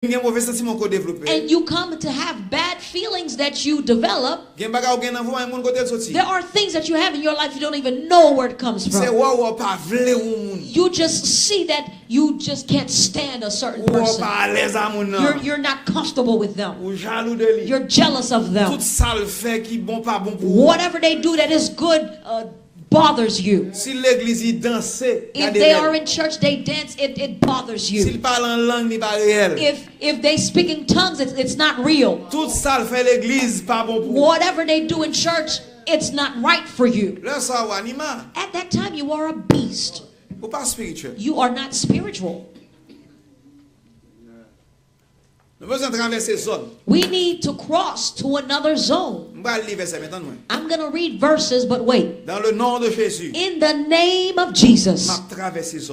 and you come to have bad feelings that you develop, there are things that you have in your life you don't even know where it comes from. You just see that you just can't stand a certain person. You're not comfortable with them. You're jealous of them. Whatever they do that is good bothers you. If they are in church, they dance, it bothers you. If they speak in tongues, it's not real. Whatever they do in church, it's not right for you. At that time, you are a beast. You are not spiritual. We need to cross to another zone. I'm going to read verses, but wait. In the name of Jesus,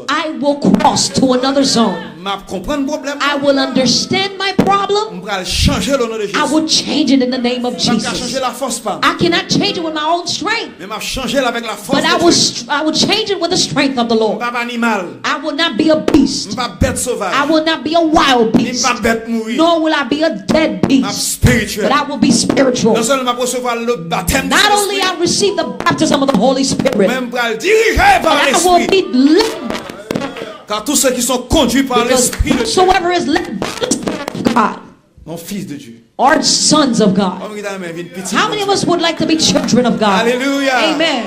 I will cross to another zone. I will understand my problem. I will change it in the name of Jesus. I cannot change it with my own strength, but I will change it with the strength of the Lord. I will not be a beast. I will not be a wild beast. Nor will I be a dead beast, but I will be spiritual. Not only I receive the baptism of the Holy Spirit, but I will be led. Because whosoever is led by God are sons of God. How many of us would like to be children of God? Hallelujah. Amen.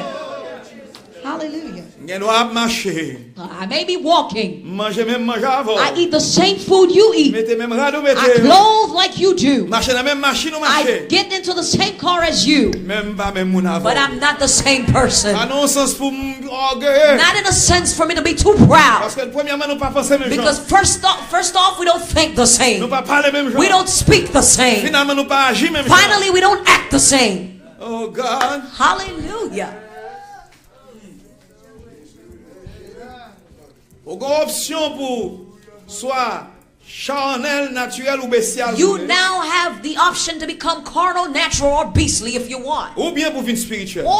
Hallelujah. I may be walking. I eat the same food you eat. I clothe like you do. I get into the same car as you. But I'm not the same person. Not in a sense for me to be too proud. Because first off, we don't think the same. We don't speak the same. Finally, we don't act the same. Oh God. Hallelujah. You now have the option to become carnal, natural, or beastly if you want. Or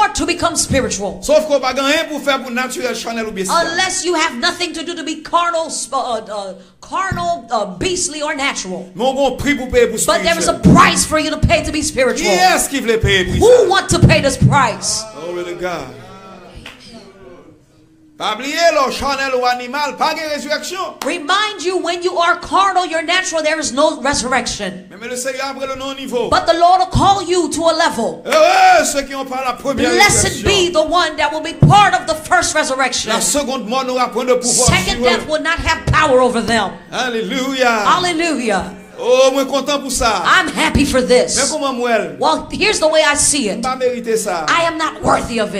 to become spiritual. Unless you have nothing to do to be carnal, beastly, or natural. But there is a price for you to pay to be spiritual. Who want to pay this price? Glory to God. Remind you, when you are carnal, you're natural, there is no resurrection. But the Lord will call you to a level. Blessed be the one that will be part of the first resurrection. Second death will not have power over them. Hallelujah. Hallelujah. Oh, I'm happy for this. Well, here's the way I see it. I am not worthy of it.